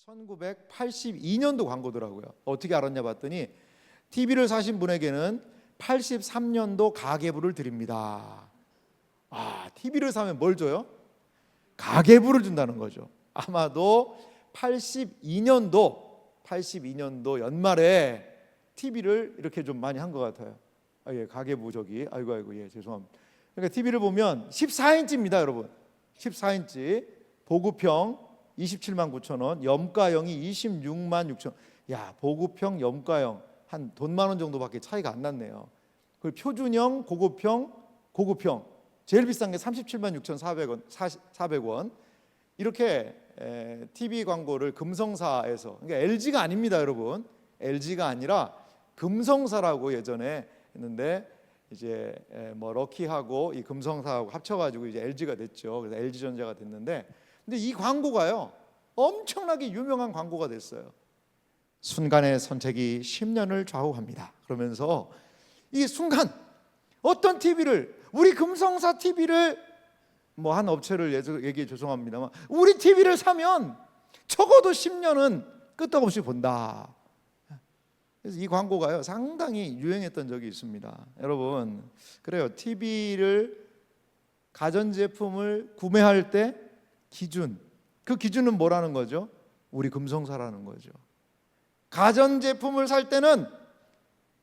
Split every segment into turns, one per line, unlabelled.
1982년도 광고더라고요. 어떻게 알았냐 봤더니 TV를 사신 분에게는 83년도 가계부를 드립니다. TV를 사면 뭘 줘요? 가계부를 준다는 거죠. 아마도 82년도 연말에 TV를 이렇게 좀 많이 한 것 같아요. 가계부 저기 아이고 죄송합니다. 그러니까 TV를 보면 14인치입니다, 여러분. 14인치 보급형 27만 9천 원, 염가형이 26만 6천 원. 보급형, 염가형 한 돈 만 원 정도밖에 차이가 안 났네요. 그리고 표준형, 고급형 제일 비싼 게 37만 6,400원. 이렇게 TV 광고를 금성사에서, 그러니까 LG가 아닙니다, 여러분. LG가 아니라 금성사라고 예전에 했는데 이제 뭐 럭키하고 이 금성사하고 합쳐가지고 이제 LG가 됐죠. 그래서 LG전자가 됐는데, 근데 이 광고가요 엄청나게 유명한 광고가 됐어요. 순간의 선택이 10년을 좌우합니다. 그러면서 이 순간 어떤 TV를, 우리 금성사 TV를 뭐 한 업체를 얘기해 죄송합니다만 우리 TV를 사면 적어도 10년은 끄떡없이 본다. 그래서 이 광고가요 상당히 유행했던 적이 있습니다. 여러분, 그래요. TV를, 가전제품을 구매할 때 기준, 그 기준은 뭐라는 거죠? 우리 금성사라는 거죠. 가전제품을 살 때는,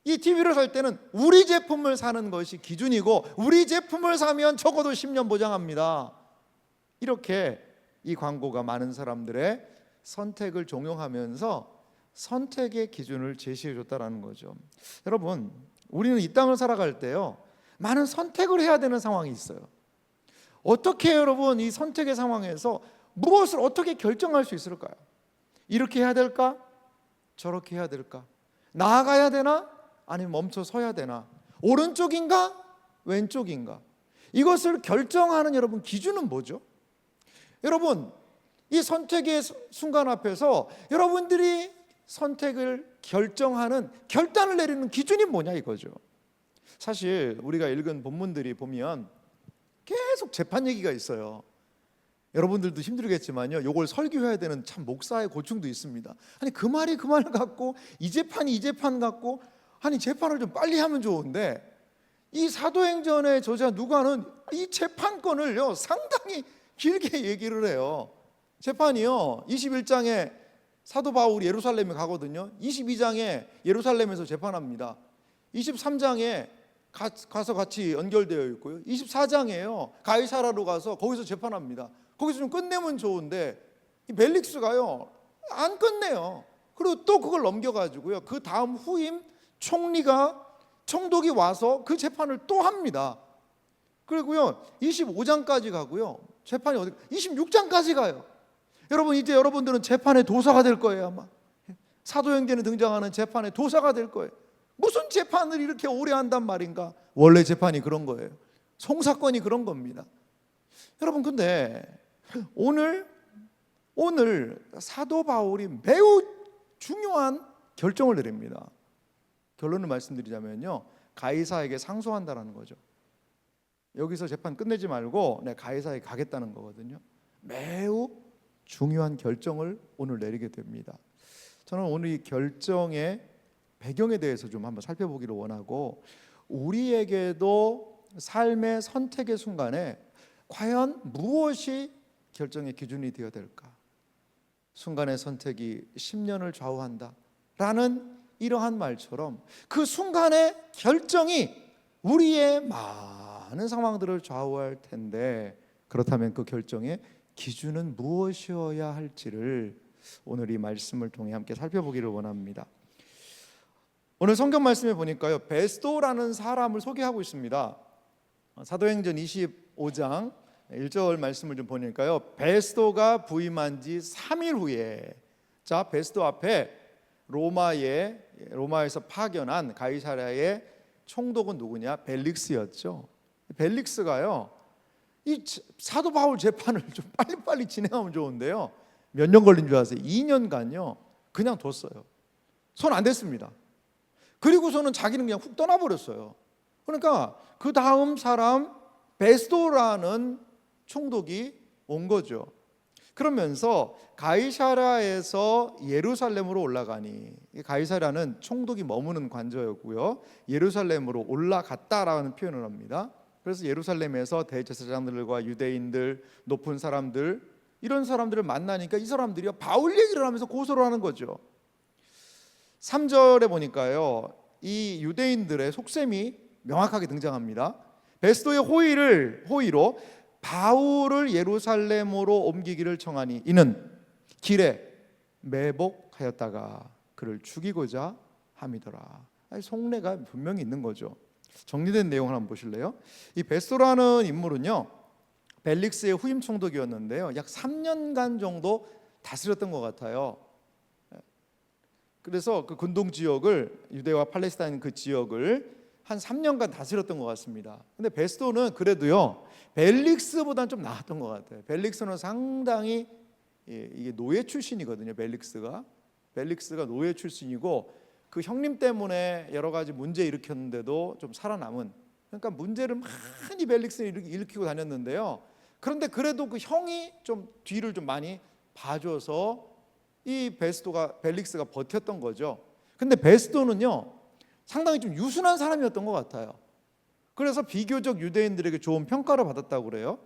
이 TV를 살 때는 우리 제품을 사는 것이 기준이고, 우리 제품을 사면 적어도 10년 보장합니다. 이렇게 이 광고가 많은 사람들의 선택을 종용하면서 선택의 기준을 제시해 줬다라는 거죠. 여러분, 우리는 이 땅을 살아갈 때요 많은 선택을 해야 되는 상황이 있어요. 어떻게 여러분 이 선택의 상황에서 무엇을 어떻게 결정할 수 있을까요? 이렇게 해야 될까? 저렇게 해야 될까? 나아가야 되나? 아니면 멈춰 서야 되나? 오른쪽인가? 왼쪽인가? 이것을 결정하는 여러분 기준은 뭐죠? 여러분, 이 선택의 순간 앞에서 여러분들이 선택을 결정하는, 결단을 내리는 기준이 뭐냐 이거죠. 사실 우리가 읽은 본문들이 보면 계속 재판 얘기가 있어요. 여러분들도 힘들겠지만요, 이걸 설교해야 되는 참 목사의 고충도 있습니다. 아니 그 말이 그 말 같고 이 재판이 이 재판 같고, 아니 재판을 좀 빨리 하면 좋은데 이 사도행전의 저자 누가는 이 재판권을요 상당히 길게 얘기를 해요. 재판이요 21장에 사도 바울이 예루살렘에 가거든요. 22장에 예루살렘에서 재판합니다. 23장에 가서 같이 연결되어 있고요. 24장에요 가이사라로 가서 거기서 재판합니다. 거기서 좀 끝내면 좋은데 이 벨릭스가요 안 끝내요. 그리고 또 그걸 넘겨가지고요 그 다음 후임 총독이 와서 그 재판을 또 합니다. 그리고요 25장까지 가고요, 재판이 어디 26장까지 가요. 여러분, 이제 여러분들은 재판의 도사가 될 거예요. 아마 사도행전에 등장하는 재판의 도사가 될 거예요. 무슨 재판을 이렇게 오래 한단 말인가? 원래 재판이 그런 거예요. 송사건이 그런 겁니다. 여러분, 근데 오늘 사도 바울이 매우 중요한 결정을 내립니다. 결론을 말씀드리자면요, 가이사에게 상소한다라는 거죠. 여기서 재판 끝내지 말고 내가 가이사에게 가겠다는 거거든요. 매우 중요한 결정을 오늘 내리게 됩니다. 저는 오늘 이 결정의 배경에 대해서 좀 한번 살펴보기를 원하고, 우리에게도 삶의 선택의 순간에 과연 무엇이 결정의 기준이 되어야 될까? 순간의 선택이 10년을 좌우한다 라는 이러한 말처럼 그 순간의 결정이 우리의 많은 상황들을 좌우할 텐데, 그렇다면 그 결정의 기준은 무엇이어야 할지를 오늘 이 말씀을 통해 함께 살펴보기를 원합니다. 오늘 성경 말씀에 보니까요 베스도라는 사람을 소개하고 있습니다. 사도행전 25장 1절 말씀을 좀 보니까요, 베스도가 부임한 지 3일 후에, 자 베스도 앞에 로마에서 파견한 가이사랴의 총독은 누구냐? 벨릭스였죠. 벨릭스가요 이 사도 바울 재판을 좀 빨리빨리 진행하면 좋은데요, 몇 년 걸린 줄 아세요? 2년간요 그냥 뒀어요. 손 안 댔습니다. 그리고서는 자기는 그냥 훅 떠나버렸어요. 그러니까 그 다음 사람 베스도라는 총독이 온 거죠. 그러면서 가이사랴에서 예루살렘으로 올라가니, 가이사랴는 총독이 머무는 관저였고요, 예루살렘으로 올라갔다라는 표현을 합니다. 그래서 예루살렘에서 대제사장들과 유대인들, 높은 사람들, 이런 사람들을 만나니까 이 사람들이 바울 얘기를 하면서 고소를 하는 거죠. 3절에 보니까요, 이 유대인들의 속셈이 명확하게 등장합니다. 베스도의 호의로 바울을 예루살렘으로 옮기기를 청하니 이는 길에 매복하였다가 그를 죽이고자 함이더라. 속내가 분명히 있는 거죠. 정리된 내용을 한번 보실래요? 이 베스도라는 인물은요, 벨릭스의 후임 총독이었는데요, 약 3년간 정도 다스렸던 것 같아요. 그래서 그 근동 지역을, 유대와 팔레스타인 그 지역을 한 3년간 다스렸던 것 같습니다. 근데 베스도는 그래도요, 벨릭스보다는 좀 나았던 것 같아요. 벨릭스는 상당히 이게 노예 출신이거든요. 벨릭스가 노예 출신이고, 그 형님 때문에 여러 가지 문제 일으켰는데도 좀 살아남은, 그러니까 문제를 많이 벨릭스는 일으키고 다녔는데요, 그런데 그래도 그 형이 좀 뒤를 좀 많이 봐줘서 이 벨릭스가 버텼던 거죠. 근데 베스도는요, 상당히 좀 유순한 사람이었던 것 같아요. 그래서 비교적 유대인들에게 좋은 평가를 받았다고 그래요.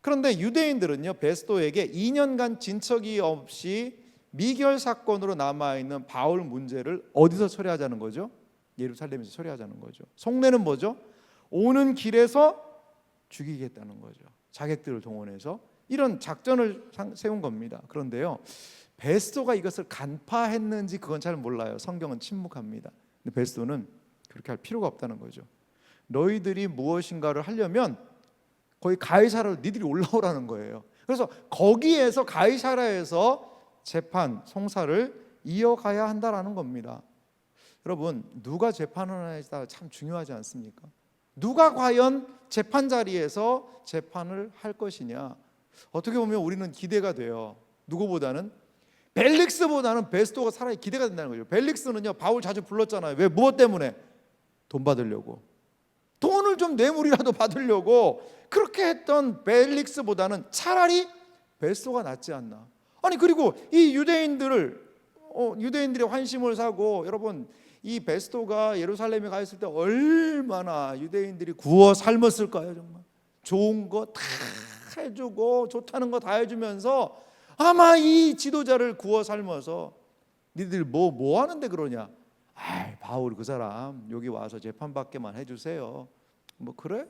그런데 유대인들은요, 베스도에게 2년간 진척이 없이 미결 사건으로 남아있는 바울 문제를 어디서 처리하자는 거죠? 예루살렘에서 처리하자는 거죠. 속내는 뭐죠? 오는 길에서 죽이겠다는 거죠. 자객들을 동원해서 이런 작전을 세운 겁니다. 그런데요, 베스도가 이것을 간파했는지 그건 잘 몰라요. 성경은 침묵합니다. 근데 베스도는 그렇게 할 필요가 없다는 거죠. 너희들이 무엇인가를 하려면 거기 가이사랴로 니들이 올라오라는 거예요. 그래서 거기에서 가이사랴에서 재판, 송사를 이어가야 한다라는 겁니다. 여러분, 누가 재판을 하느냐에 따라 참 중요하지 않습니까? 누가 과연 재판 자리에서 재판을 할 것이냐, 어떻게 보면 우리는 기대가 돼요. 누구보다는? 벨릭스보다는 베스도가 차라리 기대가 된다는 거죠. 벨릭스는요, 바울 자주 불렀잖아요. 왜? 무엇 때문에? 돈 받으려고, 돈을 좀 뇌물이라도 받으려고 그렇게 했던 벨릭스보다는 차라리 베스도가 낫지 않나. 아니, 그리고 이 유대인들의 환심을 사고, 여러분, 이 베스도가 예루살렘에 가 있을 때 얼마나 유대인들이 구워 삶았을까요? 정말 좋은 거 다 해주고 좋다는 거 다 해주면서 아마 이 지도자를 구워 삶아서 니들 뭐 하는데 그러냐? 아이, 바울 그 사람 여기 와서 재판받게만 해주세요. 뭐 그래?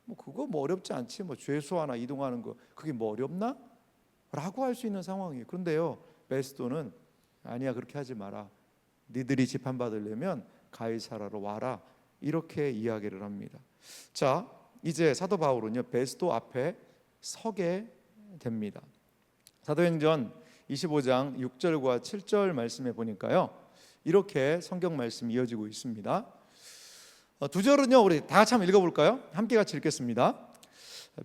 뭐 그거 뭐 어렵지 않지. 뭐 죄수 하나 이동하는 거 그게 뭐 어렵나? 라고 할 수 있는 상황이에요. 그런데요, 베스도는 아니야, 그렇게 하지 마라. 니들이 재판받으려면 가이사랴로 와라. 이렇게 이야기를 합니다. 자, 이제 사도 바울은요, 베스도 앞에 서게 됩니다. 사도행전 25장 6절과 7절 말씀에 보니까요, 이렇게 성경 말씀이 이어지고 있습니다. 두 절은요, 우리 다 같이 한번 읽어볼까요? 함께 같이 읽겠습니다.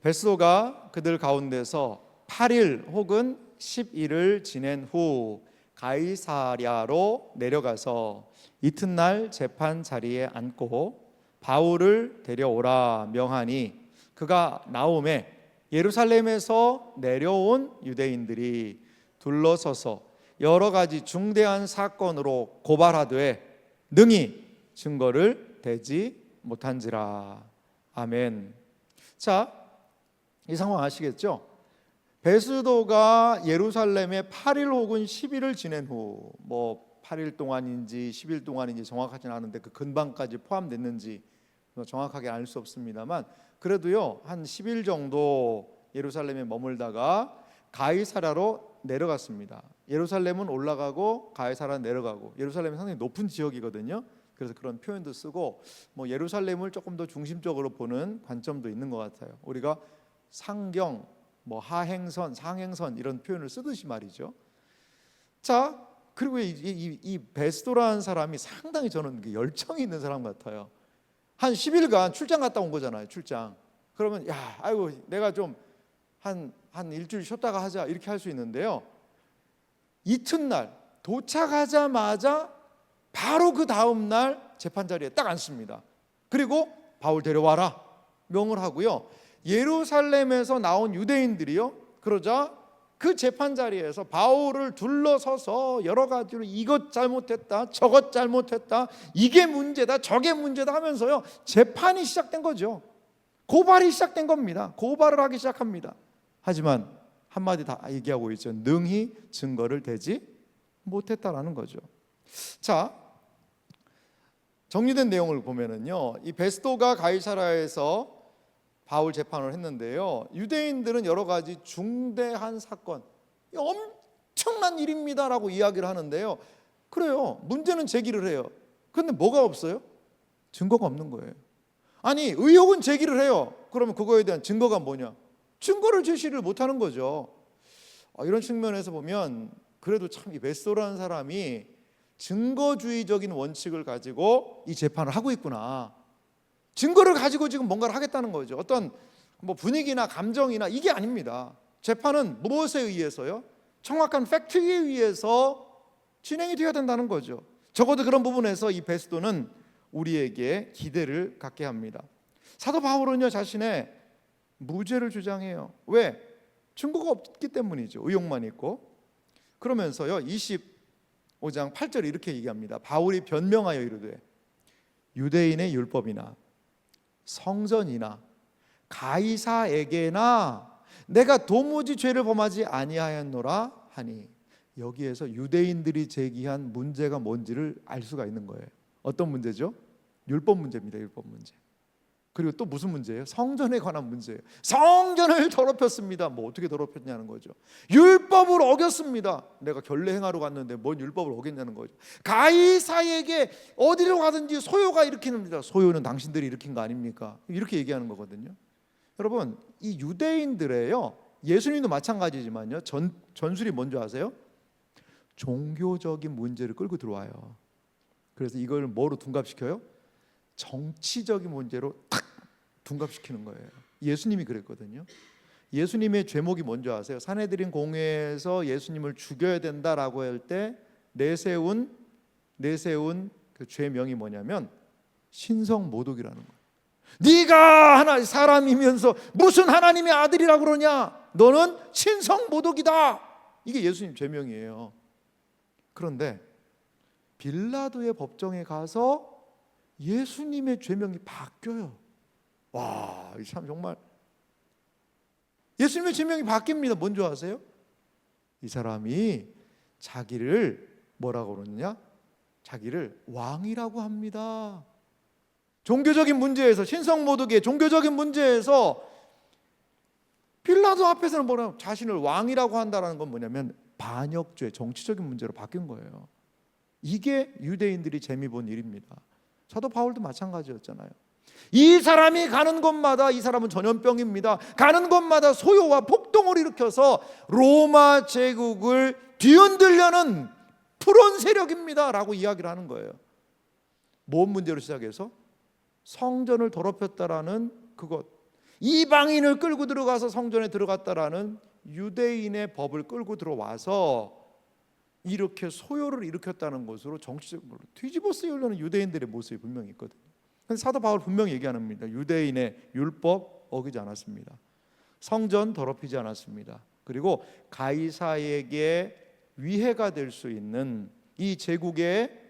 베스도가 그들 가운데서 8일 혹은 10일을 지낸 후 가이사랴로 내려가서 이튿날 재판 자리에 앉고 바울을 데려오라 명하니, 그가 나오매 예루살렘에서 내려온 유대인들이 둘러서서 여러 가지 중대한 사건으로 고발하되 능히 증거를 대지 못한지라. 아멘. 자, 이 상황 아시겠죠? 베스도가 예루살렘에 8일 혹은 10일을 지낸 후, 뭐 8일 동안인지 10일 동안인지 정확하진 않은데 그 근방까지 포함됐는지 정확하게 알 수 없습니다만, 그래도요 한 10일 정도 예루살렘에 머물다가 가이사랴로 내려갔습니다. 예루살렘은 올라가고 가이사랴는 내려가고, 예루살렘은 상당히 높은 지역이거든요. 그래서 그런 표현도 쓰고, 뭐 예루살렘을 조금 더 중심적으로 보는 관점도 있는 것 같아요. 우리가 상경, 뭐 하행선, 상행선 이런 표현을 쓰듯이 말이죠. 자, 그리고 이 베스도라는 사람이 상당히 저는 열정이 있는 사람 같아요. 한 10일간 출장 갔다 온 거잖아요. 출장. 그러면 야, 아이고 내가 좀 한 일주일 쉬었다가 하자 이렇게 할 수 있는데요, 이튿날 도착하자마자 바로 그 다음 날 재판 자리에 딱 앉습니다. 그리고 바울 데려와라 명을 하고요, 예루살렘에서 나온 유대인들이요, 그러자 그 재판 자리에서 바울을 둘러서서 여러 가지로 이것 잘못했다, 저것 잘못했다, 이게 문제다, 저게 문제다 하면서요, 재판이 시작된 거죠. 고발이 시작된 겁니다. 고발을 하기 시작합니다. 하지만 한마디 다 얘기하고 있죠. 능히 증거를 대지 못했다라는 거죠. 자, 정리된 내용을 보면은요, 이 베스도가 가이사라에서 바울 재판을 했는데요, 유대인들은 여러 가지 중대한 사건, 엄청난 일입니다라고 이야기를 하는데요, 그래요, 문제는 제기를 해요. 그런데 뭐가 없어요? 증거가 없는 거예요. 아니, 의혹은 제기를 해요. 그러면 그거에 대한 증거가 뭐냐? 증거를 제시를 못하는 거죠. 이런 측면에서 보면 그래도 참 이 베스도라는 사람이 증거주의적인 원칙을 가지고 이 재판을 하고 있구나. 증거를 가지고 지금 뭔가를 하겠다는 거죠. 어떤 뭐 분위기나 감정이나 이게 아닙니다. 재판은 무엇에 의해서요? 정확한 팩트에 의해서 진행이 되어야 된다는 거죠. 적어도 그런 부분에서 이 베스도는 우리에게 기대를 갖게 합니다. 사도 바울은요, 자신의 무죄를 주장해요. 왜? 증거가 없기 때문이죠. 의혹만 있고. 그러면서요, 25장 8절에 이렇게 얘기합니다. 바울이 변명하여 이르되 유대인의 율법이나 성전이나 가이사에게나 내가 도무지 죄를 범하지 아니하였노라 하니, 여기에서 유대인들이 제기한 문제가 뭔지를 알 수가 있는 거예요. 어떤 문제죠? 율법 문제입니다. 율법 문제. 그리고 또 무슨 문제예요? 성전에 관한 문제예요. 성전을 더럽혔습니다. 뭐 어떻게 더럽혔냐는 거죠. 율법을 어겼습니다. 내가 결례 행하러 갔는데 뭔 율법을 어겼냐는 거죠. 가이사에게 어디로 가든지 소요가 일으키는니다. 소요는 당신들이 일으킨 거 아닙니까? 이렇게 얘기하는 거거든요. 여러분, 이 유대인들의요, 예수님도 마찬가지지만요, 전술이 뭔지 아세요? 종교적인 문제를 끌고 들어와요. 그래서 이걸 뭐로 둔갑시켜요? 정치적인 문제로 탁 둔갑시키는 거예요. 예수님이 그랬거든요. 예수님의 죄목이 뭔지 아세요? 산헤드린 공회에서 예수님을 죽여야 된다라고 할 때 내세운 그 죄명이 뭐냐면 신성모독이라는 거예요. 네가 하나 사람이면서 무슨 하나님의 아들이라고 그러냐? 너는 신성모독이다. 이게 예수님 죄명이에요. 그런데 빌라도의 법정에 가서 예수님의 죄명이 바뀌어요. 와, 참 정말 예수님의 죄명이 바뀝니다. 뭔지 아세요? 이 사람이 자기를 뭐라고 그러느냐? 자기를 왕이라고 합니다. 종교적인 문제에서, 신성모독의 종교적인 문제에서 빌라도 앞에서는 뭐냐면 자신을 왕이라고 한다는 건 뭐냐면 반역죄, 정치적인 문제로 바뀐 거예요. 이게 유대인들이 재미 본 일입니다. 사도 바울도 마찬가지였잖아요. 이 사람이 가는 곳마다 이 사람은 전염병입니다. 가는 곳마다 소요와 폭동을 일으켜서 로마 제국을 뒤흔들려는 푸른 세력입니다 라고 이야기를 하는 거예요. 뭔 문제로 시작해서? 성전을 더럽혔다라는 그것, 이방인을 끌고 들어가서 성전에 들어갔다라는 유대인의 법을 끌고 들어와서 이렇게 소요를 일으켰다는 것으로 정치적으로 뒤집어 쓰이려는 유대인들의 모습이 분명히 있거든요. 사도 바울 분명히 얘기합니다. 유대인의 율법 어기지 않았습니다. 성전 더럽히지 않았습니다. 그리고 가이사에게 위해가 될 수 있는 이 제국의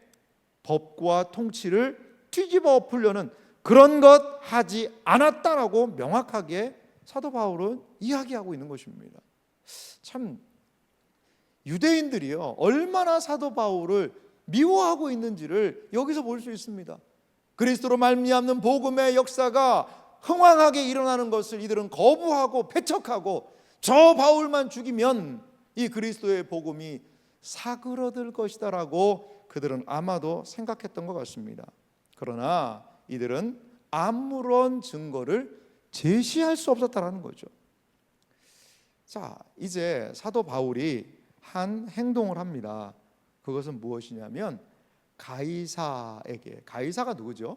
법과 통치를 뒤집어 엎으려는 그런 것 하지 않았다라고 명확하게 사도 바울은 이야기하고 있는 것입니다. 참 유대인들이요, 얼마나 사도 바울을 미워하고 있는지를 여기서 볼 수 있습니다. 그리스도로 말미암는 복음의 역사가 흥왕하게 일어나는 것을 이들은 거부하고 배척하고 저 바울만 죽이면 이 그리스도의 복음이 사그러들 것이다라고 그들은 아마도 생각했던 것 같습니다. 그러나 이들은 아무런 증거를 제시할 수 없었다라는 거죠. 자, 이제 사도 바울이 한 행동을 합니다. 그것은 무엇이냐면 가이사에게, 가이사가 누구죠?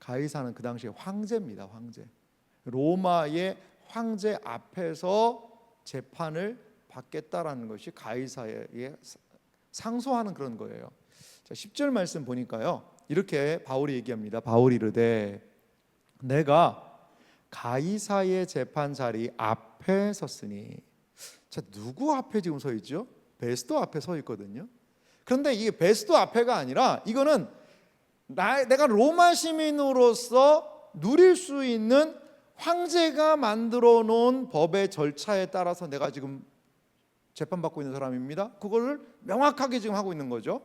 가이사는 그 당시에 황제입니다. 황제. 로마의 황제 앞에서 재판을 받겠다라는 것이 가이사에게 상소하는 그런 거예요. 자, 10절 말씀 보니까요, 이렇게 바울이 얘기합니다. 바울이 이르되 내가 가이사의 재판 자리 앞에 섰으니, 자, 누구 앞에 지금 서 있죠? 베스도 앞에 서 있거든요. 그런데 이게 베스도 앞에가 아니라 이거는 내가 로마 시민으로서 누릴 수 있는 황제가 만들어 놓은 법의 절차에 따라서 내가 지금 재판받고 있는 사람입니다. 그거를 명확하게 지금 하고 있는 거죠.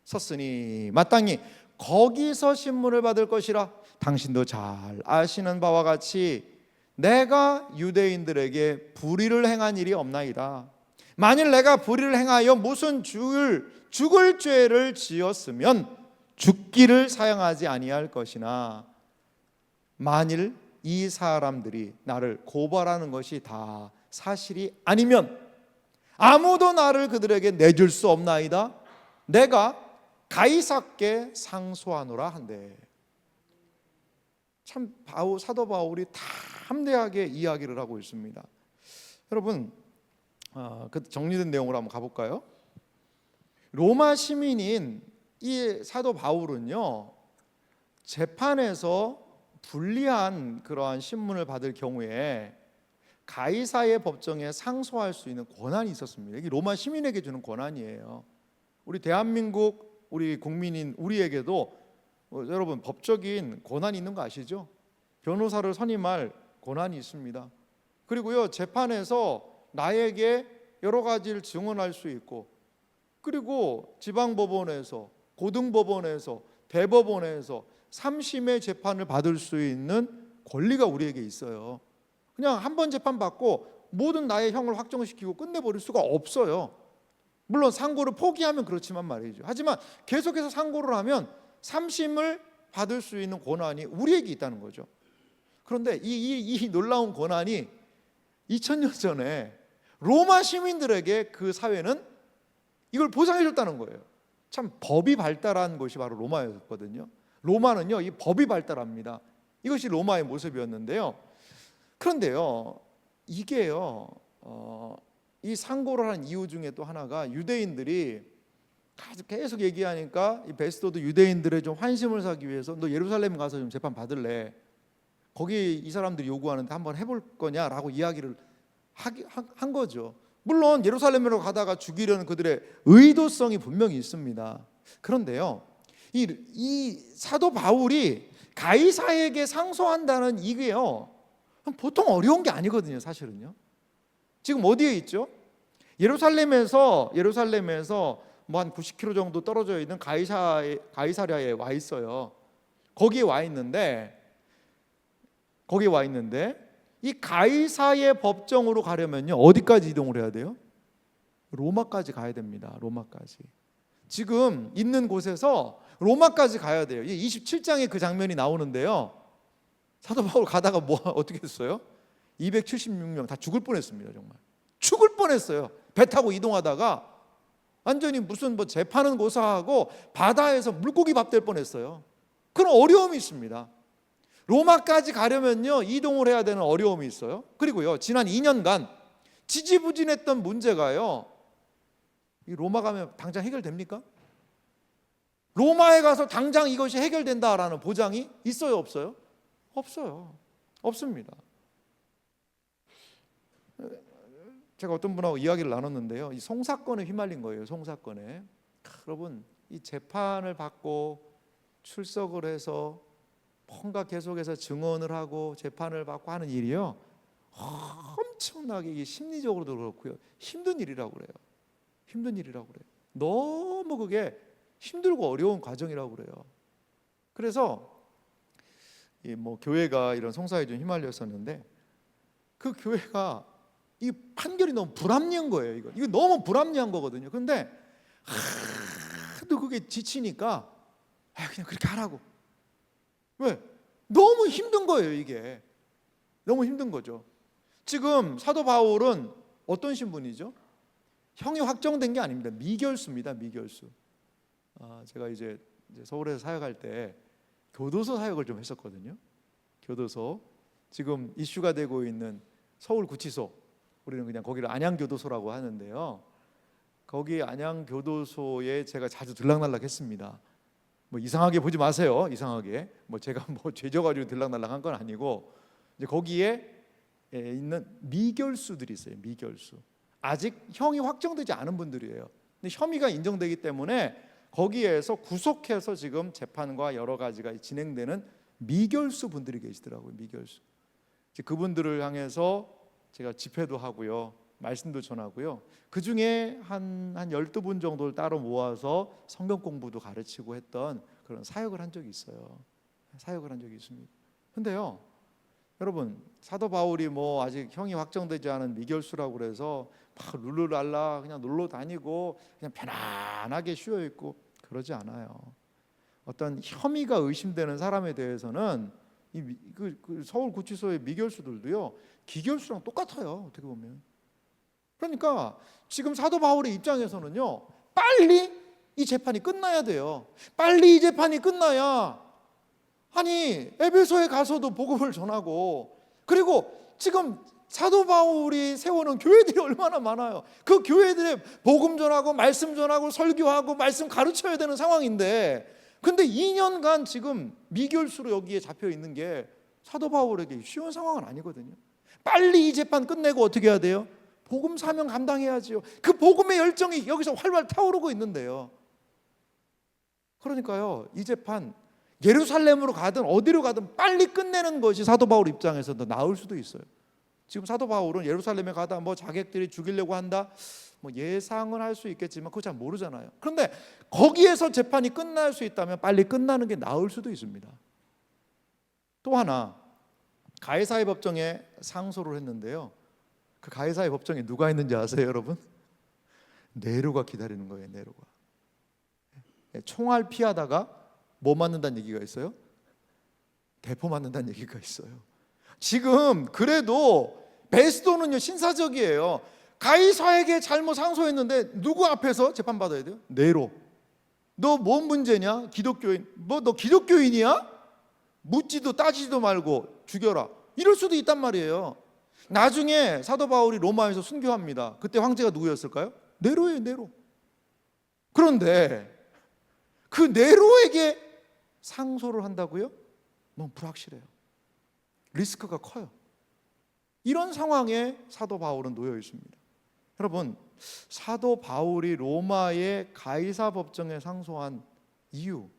섰으니 마땅히 거기서 신문을 받을 것이라. 당신도 잘 아시는 바와 같이 내가 유대인들에게 불의를 행한 일이 없나이다. 만일 내가 불의를 행하여 무슨 죽을 죄를 지었으면 죽기를 사양하지 아니할 것이나, 만일 이 사람들이 나를 고발하는 것이 다 사실이 아니면 아무도 나를 그들에게 내줄 수 없나이다. 내가 가이사께 상소하노라 한대. 참 사도 바울이 담대하게 이야기를 하고 있습니다. 여러분, 그 정리된 내용으로 한번 가볼까요? 로마 시민인 이 사도 바울은요, 재판에서 불리한 그러한 신문을 받을 경우에 가이사의 법정에 상소할 수 있는 권한이 있었습니다. 이게 로마 시민에게 주는 권한이에요. 우리 대한민국 우리 국민인 우리에게도 여러분 법적인 권한이 있는 거 아시죠? 변호사를 선임할 권한이 있습니다. 그리고요, 재판에서 나에게 여러 가지를 증언할 수 있고, 그리고 지방법원에서, 고등법원에서, 대법원에서 3심의 재판을 받을 수 있는 권리가 우리에게 있어요. 그냥 한 번 재판 받고 모든 나의 형을 확정시키고 끝내버릴 수가 없어요. 물론 상고를 포기하면 그렇지만 말이죠. 하지만 계속해서 상고를 하면 3심을 받을 수 있는 권한이 우리에게 있다는 거죠. 그런데 이 놀라운 권한이 2000년 전에 로마 시민들에게 그 사회는 이걸 보장해 줬다는 거예요. 참 법이 발달한 곳이 바로 로마였거든요. 로마는요, 이 법이 발달합니다. 이것이 로마의 모습이었는데요. 그런데요, 이게요, 이 상고를 하는 이유 중에 또 하나가 유대인들이 계속 얘기하니까 이 베스도도 유대인들의 좀 환심을 사기 위해서 너 예루살렘 가서 좀 재판 받을래? 거기 이 사람들이 요구하는데 한번 해볼 거냐라고 이야기를 한 거죠. 물론 예루살렘으로 가다가 죽이려는 그들의 의도성이 분명히 있습니다. 그런데요, 이 사도 바울이 가이사에게 상소한다는 이게요, 보통 어려운 게 아니거든요. 사실은요. 지금 어디에 있죠? 예루살렘에서 뭐 한 90km 정도 떨어져 있는 가이사랴에 와 있어요. 거기에 와 있는데 이 가이사의 법정으로 가려면요, 어디까지 이동을 해야 돼요? 로마까지 가야 됩니다. 로마까지. 지금 있는 곳에서 로마까지 가야 돼요. 27장에 그 장면이 나오는데요. 사도 바울 가다가 어떻게 됐어요? 276명 다 죽을 뻔했습니다. 정말 죽을 뻔했어요. 배 타고 이동하다가 완전히 무슨 뭐 재판은 고사하고 바다에서 물고기 밥 될 뻔했어요. 그런 어려움이 있습니다. 로마까지 가려면요, 이동을 해야 되는 어려움이 있어요. 그리고요, 지난 2년간 지지부진했던 문제가요, 이 로마 가면 당장 해결됩니까? 로마에 가서 당장 이것이 해결된다라는 보장이 있어요, 없어요? 없어요. 없습니다. 제가 어떤 분하고 이야기를 나눴는데요, 이 송사건에 휘말린 거예요. 송사건에. 여러분, 이 재판을 받고 출석을 해서 뭔가 계속해서 증언을 하고 재판을 받고 하는 일이요, 엄청나게 심리적으로도 그렇고요, 힘든 일이라고 그래요. 힘든 일이라고 그래요. 너무 그게 힘들고 어려운 과정이라고 그래요. 그래서 뭐 교회가 이런 송사에 좀 휘말렸었는데, 그 교회가 이 판결이 너무 불합리한 거예요. 이거 너무 불합리한 거거든요. 그런데 하도 그게 지치니까 그냥 그렇게 하라고. 왜? 너무 힘든 거예요. 이게 너무 힘든 거죠. 지금 사도 바울은 어떤 신분이죠? 형이 확정된 게 아닙니다. 미결수입니다. 미결수. 제가 이제 서울에서 사역할 때 교도소 사역을 좀 했었거든요. 교도소, 지금 이슈가 되고 있는 서울구치소, 우리는 그냥 거기를 안양교도소라고 하는데요, 거기 안양교도소에 제가 자주 들락날락했습니다. 뭐 이상하게 보지 마세요. 이상하게 뭐 제가 뭐 죄져가지고 들락날락한 건 아니고, 이제 거기에 있는 미결수들이 있어요. 미결수. 아직 형이 확정되지 않은 분들이에요. 근데 혐의가 인정되기 때문에 거기에서 구속해서 지금 재판과 여러 가지가 진행되는 미결수 분들이 계시더라고요. 미결수. 그분들을 향해서 제가 집회도 하고요, 말씀도 전하고요. 그 중에 한 12분 정도를 따로 모아서 성경 공부도 가르치고 했던 그런 사역을 한 적이 있어요. 사역을 한 적이 있습니다. 근데요, 여러분, 사도 바울이 뭐 아직 형이 확정되지 않은 미결수라고 그래서 막 룰루랄라 그냥 놀러 다니고 그냥 편안하게 쉬어 있고 그러지 않아요. 어떤 혐의가 의심되는 사람에 대해서는 그 서울 구치소의 미결수들도요, 기결수랑 똑같아요. 어떻게 보면. 그러니까 지금 사도 바울의 입장에서는요, 빨리 이 재판이 끝나야 돼요. 빨리 이 재판이 끝나야, 아니 에베소에 가서도 복음을 전하고, 그리고 지금 사도 바울이 세우는 교회들이 얼마나 많아요. 그 교회들에 복음 전하고 말씀 전하고 설교하고 말씀 가르쳐야 되는 상황인데, 근데 2년간 지금 미결수로 여기에 잡혀 있는 게 사도 바울에게 쉬운 상황은 아니거든요. 빨리 이 재판 끝내고 어떻게 해야 돼요? 복음 사명 감당해야지요. 그 복음의 열정이 여기서 활활 타오르고 있는데요. 그러니까요, 이 재판 예루살렘으로 가든 어디로 가든 빨리 끝내는 것이 사도 바울 입장에서 더 나을 수도 있어요. 지금 사도 바울은 예루살렘에 가다 뭐 자객들이 죽이려고 한다, 뭐 예상은 할 수 있겠지만 그거 잘 모르잖아요. 그런데 거기에서 재판이 끝날 수 있다면 빨리 끝나는 게 나을 수도 있습니다. 또 하나, 가이사의 법정에 상소를 했는데요, 그 가이사의 법정에 누가 있는지 아세요, 여러분? 네로가 기다리는 거예요. 네로가. 총알 피하다가 뭐 맞는다는 얘기가 있어요? 대포 맞는다는 얘기가 있어요. 지금 그래도 베스도는요 신사적이에요. 가이사에게 잘못 상소했는데 누구 앞에서 재판받아야 돼요? 네로. 너 뭔 문제냐? 기독교인. 뭐 너 기독교인이야? 묻지도 따지지도 말고 죽여라. 이럴 수도 있단 말이에요. 나중에 사도 바울이 로마에서 순교합니다. 그때 황제가 누구였을까요? 네로예요. 네로. 그런데 그 네로에게 상소를 한다고요? 너무 불확실해요. 리스크가 커요. 이런 상황에 사도 바울은 놓여 있습니다. 여러분, 사도 바울이 로마의 가이사 법정에 상소한 이유,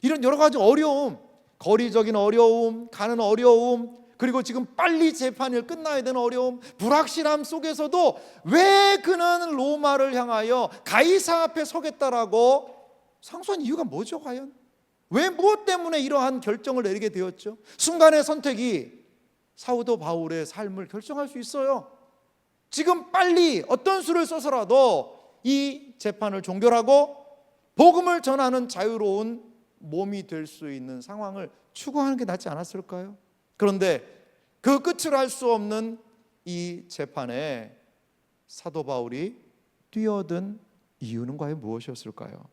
이런 여러 가지 어려움, 거리적인 어려움, 가는 어려움, 그리고 지금 빨리 재판이 끝나야 되는 어려움, 불확실함 속에서도 왜 그는 로마를 향하여 가이사 앞에 서겠다라고 상소한 이유가 뭐죠, 과연? 왜, 무엇 때문에 이러한 결정을 내리게 되었죠? 순간의 선택이 사도 바울의 삶을 결정할 수 있어요. 지금 빨리 어떤 수를 써서라도 이 재판을 종결하고 복음을 전하는 자유로운 몸이 될 수 있는 상황을 추구하는 게 낫지 않았을까요? 그런데 그 끝을 알 수 없는 이 재판에 사도 바울이 뛰어든 이유는 과연 무엇이었을까요?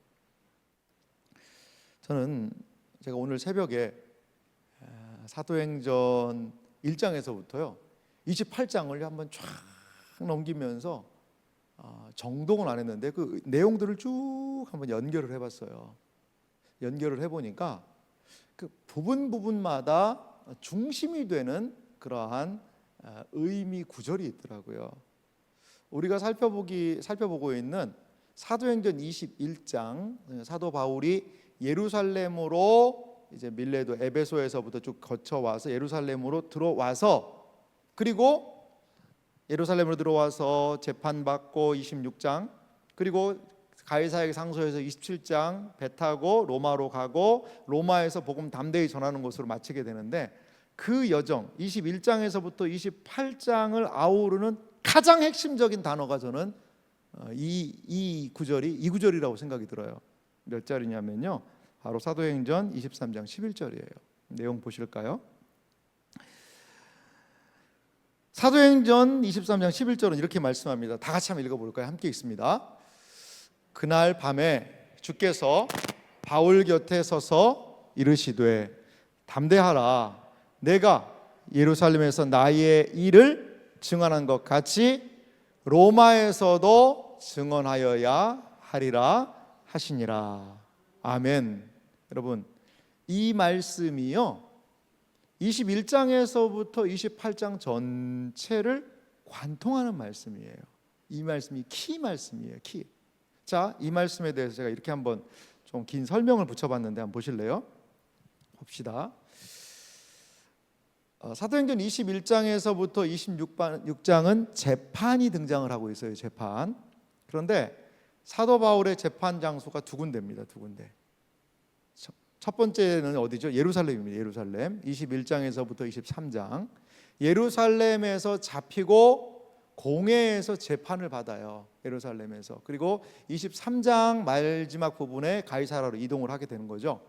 저는 제가 오늘 새벽에 사도행전 1장에서부터요 28장을 한번 쫙 넘기면서 정독은 안 했는데 그 내용들을 쭉 한번 연결을 해봤어요. 연결을 해보니까 그 부분마다 중심이 되는 그러한 의미 구절이 있더라고요. 우리가 살펴보고 있는 사도행전 21장, 사도 바울이 예루살렘으로 이제 밀레도 에베소에서부터 쭉 거쳐와서 예루살렘으로 들어와서, 그리고 예루살렘으로 들어와서 재판받고 26장, 그리고 가이사에게 상소해서 27장 배 타고 로마로 가고 로마에서 복음 담대히 전하는 것으로 마치게 되는데, 그 여정 21장에서부터 28장을 아우르는 가장 핵심적인 단어가 저는 이 구절이라고 생각이 들어요. 몇 절이냐면요, 바로 사도행전 23장 11절이에요. 내용 보실까요? 사도행전 23장 11절은 이렇게 말씀합니다. 다 같이 한번 읽어볼까요? 함께 읽습니다. 그날 밤에 주께서 바울 곁에 서서 이르시되 담대하라, 내가 예루살렘에서 나의 일을 증언한 것 같이 로마에서도 증언하여야 하리라 하시니라. 아멘. 여러분, 이 말씀이요 21장에서부터 28장 전체를 관통하는 말씀이에요. 이 말씀이 키 말씀이에요. 키. 자, 이 말씀에 대해서 제가 이렇게 한번 좀 긴 설명을 붙여봤는데 한번 보실래요? 봅시다. 사도행전 21장에서부터 26장은 재판이 등장을 하고 있어요. 재판. 그런데 사도 바울의 재판 장소가 두 군데입니다. 두 군데. 첫 번째는 어디죠? 예루살렘입니다. 예루살렘. 21장에서부터 23장. 예루살렘에서 잡히고 공회에서 재판을 받아요. 예루살렘에서. 그리고 23장 마지막 부분에 가이사라로 이동을 하게 되는 거죠.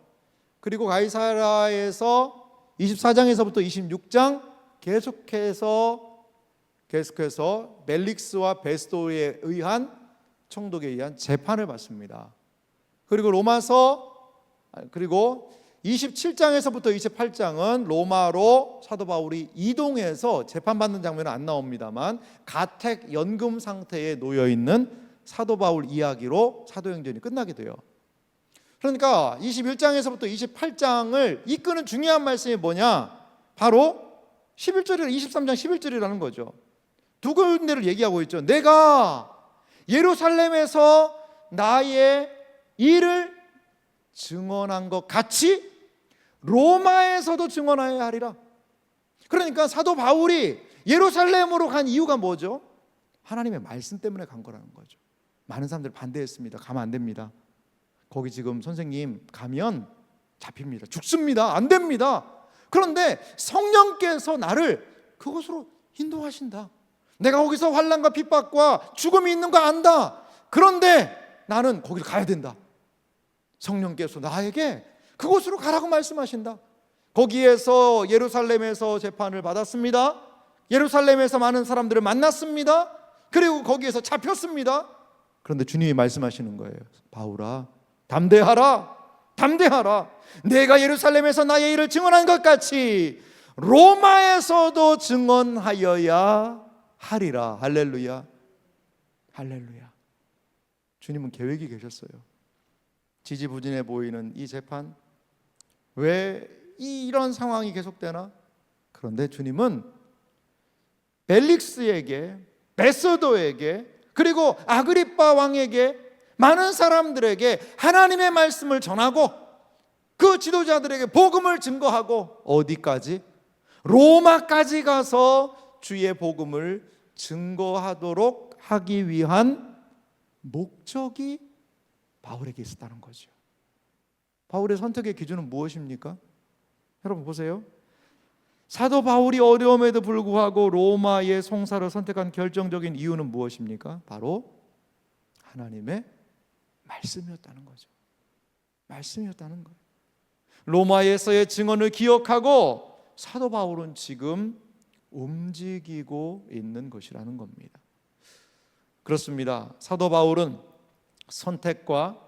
그리고 가이사라에서 24장에서부터 26장 계속해서 멜릭스와 베스도에 의한 총독에 의한 재판을 받습니다. 그리고 27장에서부터 28장은 로마로 사도 바울이 이동해서 재판받는 장면은 안 나옵니다만 가택 연금 상태에 놓여 있는 사도 바울 이야기로 사도행전이 끝나게 돼요. 그러니까 21장에서부터 28장을 이끄는 중요한 말씀이 뭐냐? 바로 11절이라 23장 11절이라는 거죠. 두 군데를 얘기하고 있죠. 내가 예루살렘에서 나의 일을 증언한 것 같이 로마에서도 증언하여야 하리라. 그러니까 사도 바울이 예루살렘으로 간 이유가 뭐죠? 하나님의 말씀 때문에 간 거라는 거죠. 많은 사람들이 반대했습니다. 가면 안 됩니다. 거기 지금 선생님 가면 잡힙니다. 죽습니다. 안 됩니다. 그런데 성령께서 나를 그곳으로 인도하신다. 내가 거기서 환난과 핍박과 죽음이 있는 거 안다. 그런데 나는 거기를 가야 된다. 성령께서 나에게 그곳으로 가라고 말씀하신다. 거기에서 예루살렘에서 재판을 받았습니다. 예루살렘에서 많은 사람들을 만났습니다. 그리고 거기에서 잡혔습니다. 그런데 주님이 말씀하시는 거예요. 바울아, 담대하라. 담대하라. 내가 예루살렘에서 나의 일을 증언한 것 같이 로마에서도 증언하여야 하리라. 할렐루야. 할렐루야. 주님은 계획이 계셨어요. 지지부진해 보이는 이 재판, 왜 이런 상황이 계속되나? 그런데 주님은 벨릭스에게, 베스도에게, 그리고 아그리빠 왕에게, 많은 사람들에게 하나님의 말씀을 전하고 그 지도자들에게 복음을 증거하고 어디까지? 로마까지 가서 주의 복음을 증거하도록 하기 위한 목적이 바울에게 있었다는 거죠. 바울의 선택의 기준은 무엇입니까? 여러분 보세요. 사도 바울이 어려움에도 불구하고 로마의 송사를 선택한 결정적인 이유는 무엇입니까? 바로 하나님의 말씀이었다는 거죠. 말씀이었다는 거예요. 로마에서의 증언을 기억하고 사도 바울은 지금 움직이고 있는 것이라는 겁니다. 그렇습니다. 사도 바울은 선택과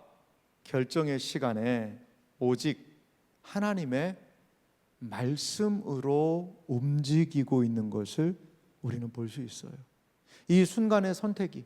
결정의 시간에 오직 하나님의 말씀으로 움직이고 있는 것을 우리는 볼 수 있어요. 이 순간의 선택이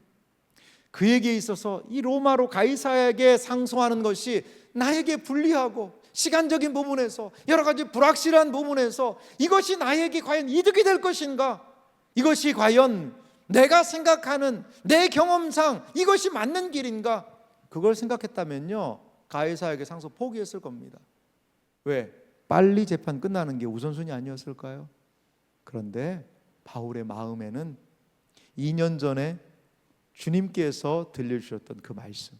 그에게 있어서 이 로마로 가이사에게 상소하는 것이 나에게 불리하고 시간적인 부분에서 여러 가지 불확실한 부분에서 이것이 나에게 과연 이득이 될 것인가? 이것이 과연 내가 생각하는 내 경험상 이것이 맞는 길인가? 그걸 생각했다면요, 가이사에게 상소 포기했을 겁니다. 왜? 빨리 재판 끝나는 게 우선순위 아니었을까요? 그런데 바울의 마음에는 2년 전에 주님께서 들려주셨던 그 말씀,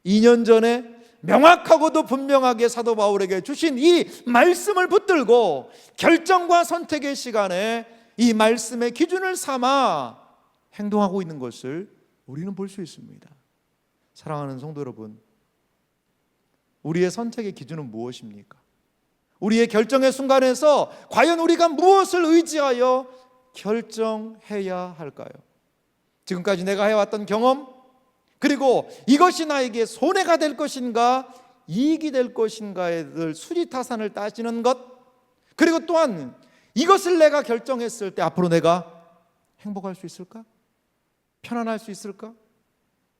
2년 전에 명확하고도 분명하게 사도 바울에게 주신 이 말씀을 붙들고 결정과 선택의 시간에 이 말씀의 기준을 삼아 행동하고 있는 것을 우리는 볼 수 있습니다. 사랑하는 성도 여러분, 우리의 선택의 기준은 무엇입니까? 우리의 결정의 순간에서 과연 우리가 무엇을 의지하여 결정해야 할까요? 지금까지 내가 해왔던 경험, 그리고 이것이 나에게 손해가 될 것인가 이익이 될 것인가에 수지타산을 따지는 것, 그리고 또한 이것을 내가 결정했을 때 앞으로 내가 행복할 수 있을까? 편안할 수 있을까?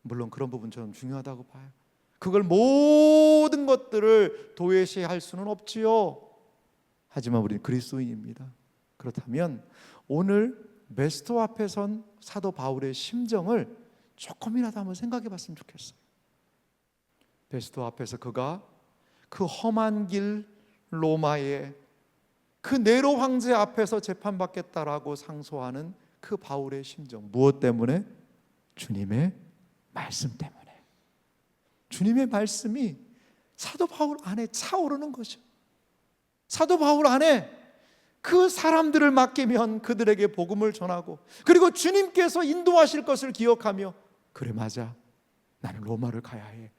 물론 그런 부분 저는 중요하다고 봐요. 그걸 모든 것들을 도외시할 수는 없지요. 하지만 우리는 그리스도인입니다. 그렇다면 오늘 베스토 앞에 선 사도 바울의 심정을 조금이라도 한번 생각해 봤으면 좋겠어요. 베스토 앞에서 그가 그 험한 길 로마에 그 네로 황제 앞에서 재판받겠다라고 상소하는 그 바울의 심정, 무엇 때문에? 주님의 말씀 때문에. 주님의 말씀이 사도 바울 안에 차오르는 거죠. 사도 바울 안에 그 사람들을 맡기면 그들에게 복음을 전하고, 그리고 주님께서 인도하실 것을 기억하며, 그래 맞아, 나는 로마를 가야 해.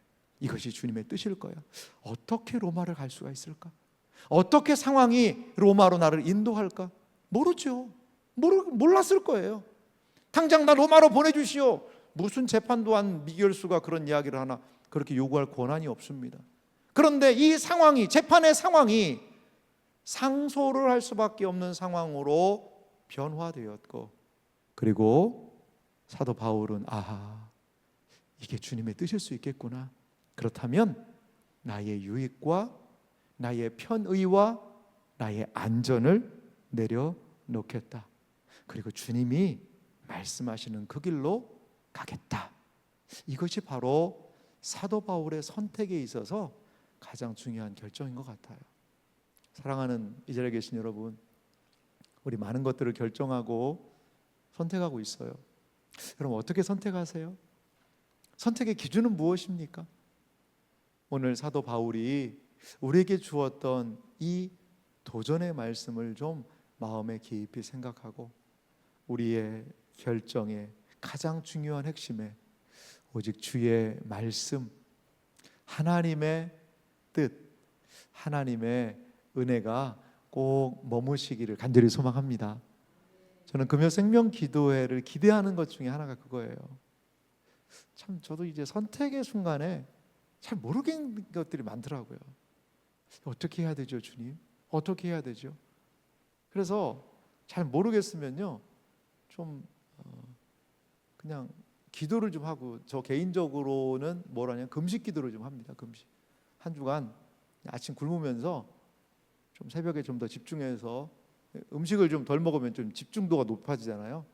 이것이 주님의 뜻일 거야. 어떻게 로마를 갈 수가 있을까? 어떻게 상황이 로마로 나를 인도할까? 모르죠. 몰랐을 거예요. 당장 나 로마로 보내주시오. 무슨 재판도한 미결수가 그런 이야기를 하나, 그렇게 요구할 권한이 없습니다. 그런데 이 상황이, 재판의 상황이 상소를 할 수밖에 없는 상황으로 변화되었고, 그리고 사도 바울은 이게 주님의 뜻일 수 있겠구나. 그렇다면 나의 유익과 나의 편의와 나의 안전을 내려놓겠다. 그리고 주님이 말씀하시는 그 길로 가겠다. 이것이 바로 사도 바울의 선택에 있어서 가장 중요한 결정인 것 같아요. 사랑하는 이 자리에 계신 여러분, 우리 많은 것들을 결정하고 선택하고 있어요. 여러분 어떻게 선택하세요? 선택의 기준은 무엇입니까? 오늘 사도 바울이 우리에게 주었던 이 도전의 말씀을 좀 마음에 깊이 생각하고, 우리의 결정의 가장 중요한 핵심에 오직 주의 말씀, 하나님의 뜻, 하나님의 은혜가 꼭 머무시기를 간절히 소망합니다. 저는 금요생명 기도회를 기대하는 것 중에 하나가 그거예요. 참 저도 이제 선택의 순간에 잘 모르겠는 것들이 많더라고요. 어떻게 해야 되죠, 주님? 어떻게 해야 되죠? 그래서 잘 모르겠으면요, 좀 그냥 기도를 좀 하고, 저 개인적으로는 금식 기도를 좀 합니다. 금식. 한 주간 아침 굶으면서 좀 새벽에 좀 더 집중해서, 음식을 좀 덜 먹으면 좀 집중도가 높아지잖아요.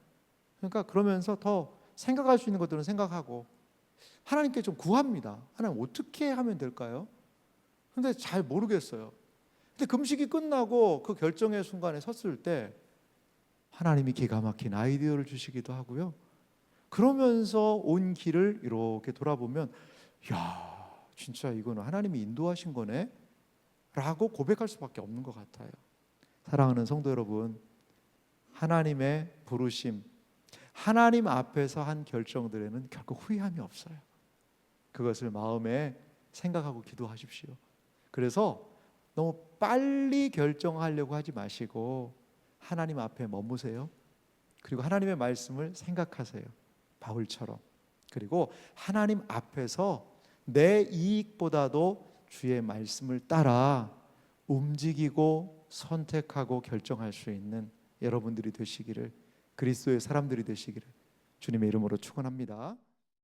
그러니까 그러면서 더 생각할 수 있는 것들은 생각하고 하나님께 좀 구합니다. 하나님 어떻게 하면 될까요? 근데 잘 모르겠어요. 근데 금식이 끝나고 그 결정의 순간에 섰을 때 하나님이 기가 막힌 아이디어를 주시기도 하고요. 그러면서 온 길을 이렇게 돌아보면, 야, 진짜 이거는 하나님이 인도하신 거네 라고 고백할 수밖에 없는 것 같아요. 사랑하는 성도 여러분, 하나님의 부르심, 하나님 앞에서 한 결정들에는 결코 후회함이 없어요. 그것을 마음에 생각하고 기도하십시오. 그래서 너무 빨리 결정하려고 하지 마시고 하나님 앞에 머무세요. 그리고 하나님의 말씀을 생각하세요. 바울처럼. 그리고 하나님 앞에서 내 이익보다도 주의 말씀을 따라 움직이고 선택하고 결정할 수 있는 여러분들이 되시기를, 그리스도의 사람들이 되시기를 주님의 이름으로 축원합니다.